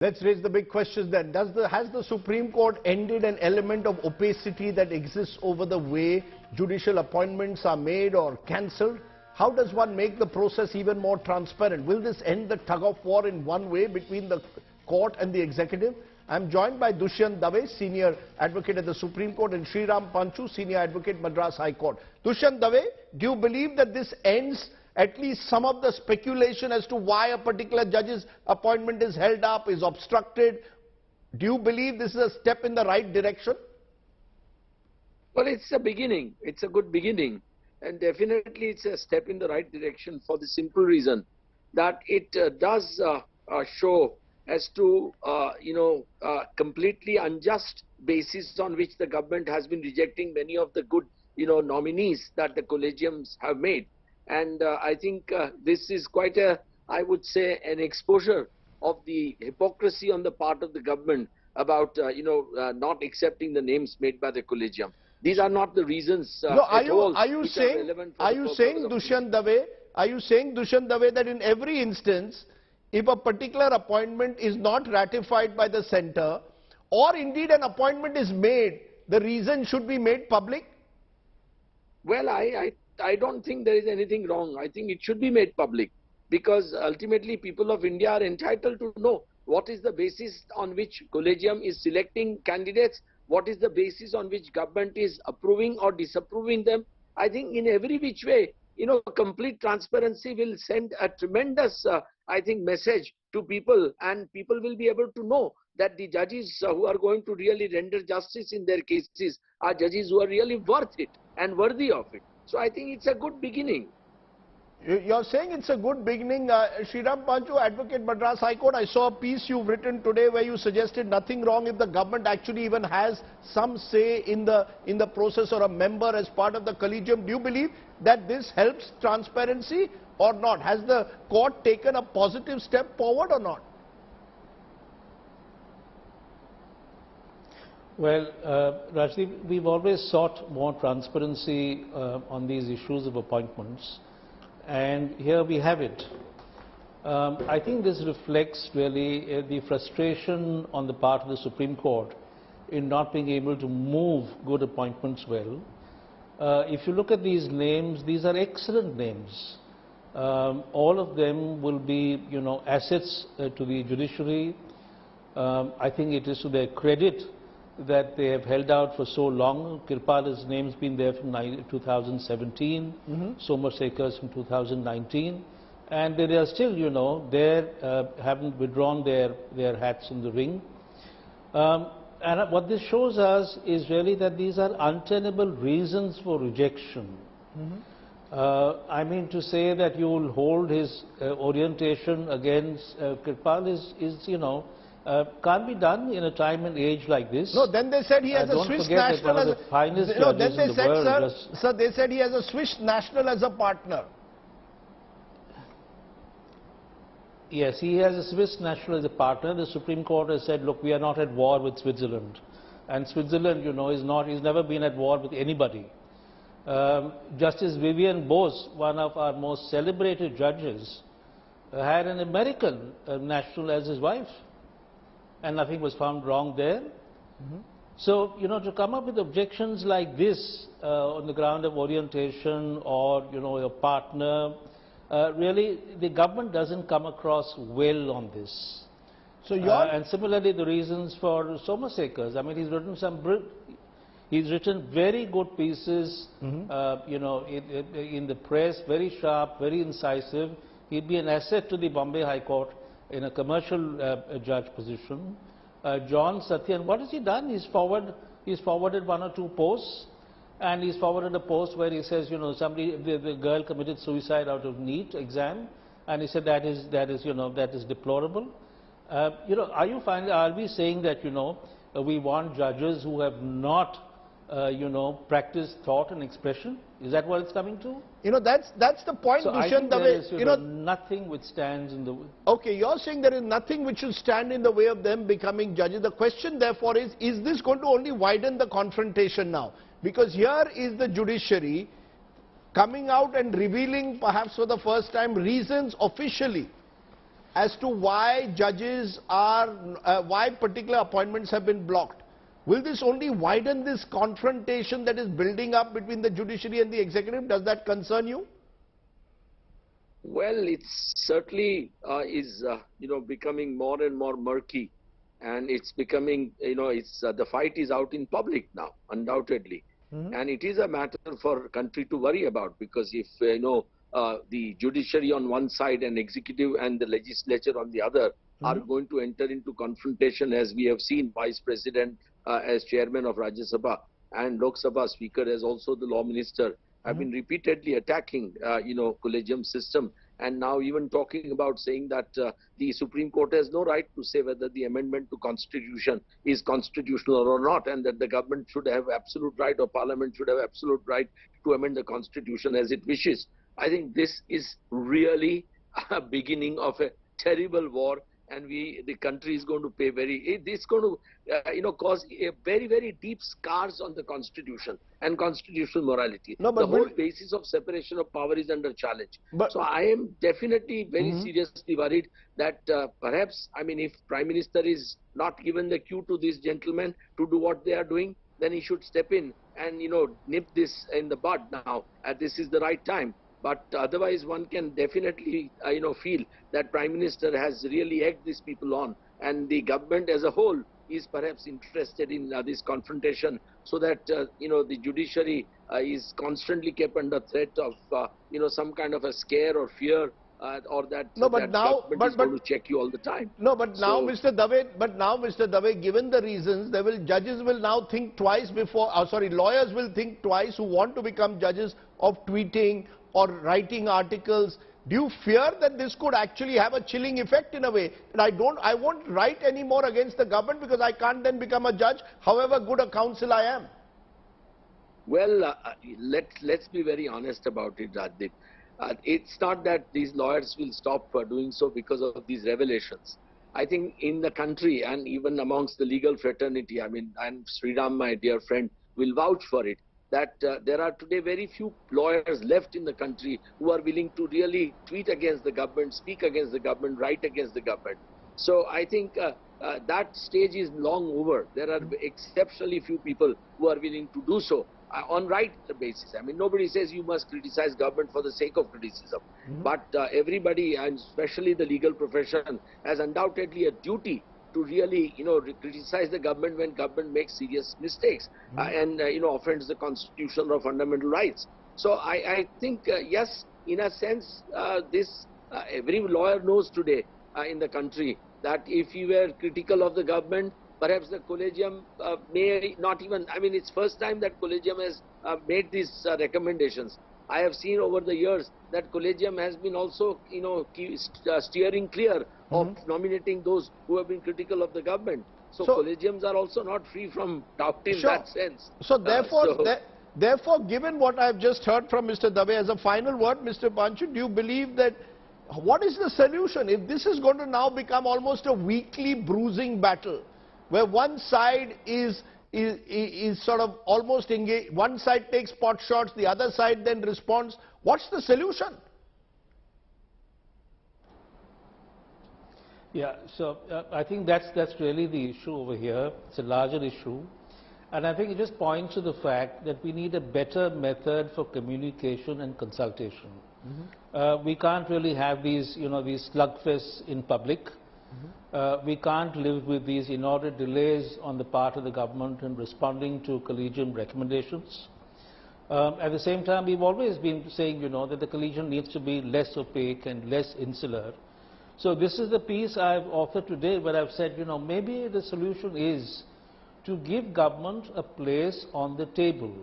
Let's raise the big questions then. Has the Supreme Court ended an element of opacity that exists over the way judicial appointments are made or cancelled? How does one make the process even more transparent? Will this end the tug of war in one way between the court and the executive? I'm joined by Dushyant Dave, Senior Advocate at the Supreme Court, and Sriram Panchu, Senior Advocate, Madras High Court. Dushyant Dave, do you believe that this ends at least some of the speculation as to why a particular judge's appointment is held up, is obstructed? Do you believe this is a step in the right direction? Well, it's a beginning. It's a good beginning. And definitely it's a step in the right direction for the simple reason that it does show as to, completely unjust basis on which the government has been rejecting many of the good, nominees that the collegiums have made. And I think this is quite I would say, an exposure of the hypocrisy on the part of the government about, not accepting the names made by the collegium. These are not the reasons are you saying, Dushyant Dave, that in every instance, if a particular appointment is not ratified by the centre, or indeed an appointment is made, the reason should be made public? Well, I don't think there is anything wrong. I think it should be made public, because ultimately people of India are entitled to know what is the basis on which collegium is selecting candidates, what is the basis on which government is approving or disapproving them. I think in every which way, complete transparency will send a tremendous, message to people, and people will be able to know that the judges who are going to really render justice in their cases are judges who are really worth it and worthy of it. So I think it's a good beginning. You're saying it's a good beginning. Sriram Panchu, Advocate, Madras High Court, I saw a piece you've written today where you suggested nothing wrong if the government actually even has some say in the process or a member as part of the collegium. Do you believe that this helps transparency or not? Has the court taken a positive step forward or not? Well, Rajdeep, we've always sought more transparency on these issues of appointments. And here we have it. I think this reflects really the frustration on the part of the Supreme Court in not being able to move good appointments well. If you look at these names, these are excellent names. All of them will be, assets to the judiciary. I think it is to their credit that they have held out for so long. Kirpal's name's been there from 2017, Somerset's from 2019, and they are still, haven't withdrawn their hats in the ring. And what this shows us is really that these are untenable reasons for rejection. I mean to say that you will hold his orientation against Kirpal is can't be done in a time and age like this. No, then they said he has a Swiss national as a finest judges in the world. Sir, they said he has a Swiss national as a partner. Yes, he has a Swiss national as a partner. The Supreme Court has said, look, we are not at war with Switzerland. And Switzerland, he's never been at war with anybody. Justice Vivian Bose, one of our most celebrated judges, had an American national as his wife. And nothing was found wrong there. So, to come up with objections like this on the ground of orientation or, your partner, really the government doesn't come across well on this. So and similarly, the reasons for Somerset's. I mean, he's written very good pieces, in the press, very sharp, very incisive. He'd be an asset to the Bombay High Court in a commercial judge position. John Satyan, what has he done? He's forwarded one or two posts, and he's forwarded a post where he says, the girl committed suicide out of NEET exam, and he said that is deplorable. Are we saying that we want judges who have not practiced thought and expression? Is that what it's coming to? That's the point, so Dushyant Dave. Nothing which stands in the way. Okay, you're saying there is nothing which should stand in the way of them becoming judges. The question therefore is this going to only widen the confrontation now? Because here is the judiciary coming out and revealing perhaps for the first time reasons officially as to why judges are, why particular appointments have been blocked. Will this only widen this confrontation that is building up between the judiciary and the executive? Does that concern you? Well, it certainly is, becoming more and more murky, and it's becoming, it's the fight is out in public now, undoubtedly, and it is a matter for country to worry about, because if the judiciary on one side and executive and the legislature on the other are going to enter into confrontation, as we have seen, Vice President as chairman of Rajya Sabha and Lok Sabha Speaker as also the law minister have been repeatedly attacking, collegium system, and now even talking about saying that the Supreme Court has no right to say whether the amendment to Constitution is constitutional or not, and that the government should have absolute right, or Parliament should have absolute right to amend the Constitution as it wishes. I think this is really a beginning of a terrible war, and the country is going to pay it's going to, cause a very, very deep scars on the Constitution and constitutional morality. No, but the whole basis of separation of power is under challenge. So I am definitely very seriously worried that perhaps, if Prime Minister is not given the cue to these gentlemen to do what they are doing, then he should step in and, nip this in the bud now. This is the right time. But otherwise, one can definitely, feel that Prime Minister has really egged these people on, and the government as a whole is perhaps interested in this confrontation, so that, the judiciary is constantly kept under threat of, some kind of a scare or fear, or that, government is going to check you all the time. No, but now, Mr. Dave, given the reasons, judges will now think twice before, lawyers will think twice who want to become judges of tweeting or writing articles. Do you fear that this could actually have a chilling effect in a way? And I won't write any more against the government because I can't then become a judge, however good a counsel I am. Well, let's be very honest about it, Rajdeep. It's not that these lawyers will stop doing so because of these revelations. I think in the country and even amongst the legal fraternity, and Sriram, my dear friend, will vouch for it, that there are today very few lawyers left in the country who are willing to really tweet against the government, speak against the government, write against the government. So I think that stage is long over. There are exceptionally few people who are willing to do so on right basis. Nobody says you must criticize government for the sake of criticism. But everybody, and especially the legal profession, has undoubtedly a duty to really, criticize the government when government makes serious mistakes and, offends the constitutional or fundamental rights. So I think, yes, in a sense, every lawyer knows today in the country that if you were critical of the government, perhaps the Collegium may not even, it's first time that Collegium has made these recommendations. I have seen over the years that Collegium has been also, steering clear of nominating those who have been critical of the government. So collegiums are also not free from doubt in that sense. So therefore, given what I've just heard from Mr. Dave, as a final word, Mr. Panchu, do you believe that, what is the solution? If this is going to now become almost a weekly bruising battle, where one side is sort of almost engaged, one side takes pot shots, the other side then responds, what's the solution? Yeah, so I think that's really the issue over here. It's a larger issue, and I think it just points to the fact that we need a better method for communication and consultation. We can't really have these, these slugfests in public. We can't live with these inordinate delays on the part of the government in responding to collegium recommendations. At the same time, we've always been saying, that the collegium needs to be less opaque and less insular. So this is the piece I've authored today, where I've said, maybe the solution is to give government a place on the table.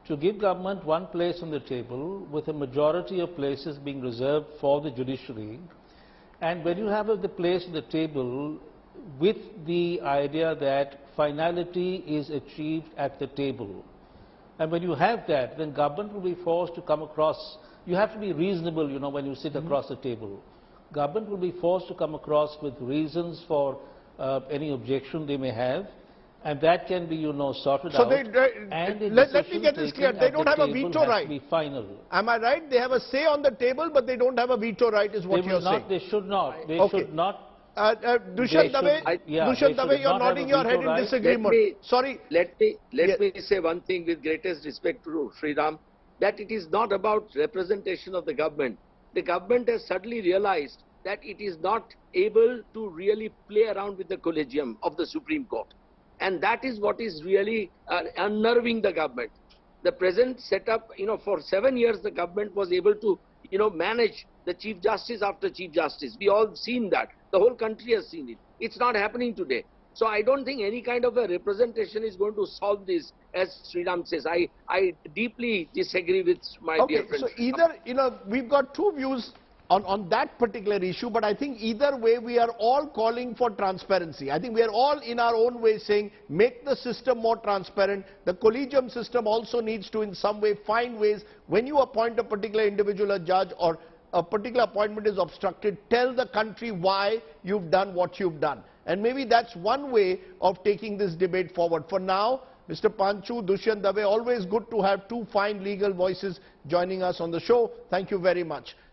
To give government one place on the table, with a majority of places being reserved for the judiciary. And when you have the place on the table, with the idea that finality is achieved at the table. And when you have that, then government will be forced to come across, you have to be reasonable, when you sit across the table. Government will be forced to come across with reasons for any objection they may have, And that can be, sorted So out. And the let me get this decision clear. taken They at don't the have a table veto has right. to be final. Am I right? They have a say on the table, but they don't have a veto right, is what They you're will not, saying. they should not. They Okay. should not. Dushyant Dave, Yeah, Dushyant they should Dave, you're not have nodding a your veto head in right. disagreement. Sorry. Let Yes. me say one thing with greatest respect to Sriram, that it is not about representation of the government. The government has suddenly realized that it is not able to really play around with the collegium of the Supreme Court. And that is what is really unnerving the government. The present setup, for 7 years, the government was able to, manage the Chief Justice after Chief Justice. We all seen that. The whole country has seen it. It's not happening today. So I don't think any kind of a representation is going to solve this, as Sriram says. I deeply disagree with my dear friend. So either, we've got two views on that particular issue, but I think either way we are all calling for transparency. I think we are all in our own way saying, make the system more transparent. The collegium system also needs to in some way find ways, when you appoint a particular individual a judge or a particular appointment is obstructed, tell the country why you've done what you've done. And maybe that's one way of taking this debate forward. For now, Mr. Panchu, Dushyant Dave, always good to have two fine legal voices joining us on the show. Thank you very much.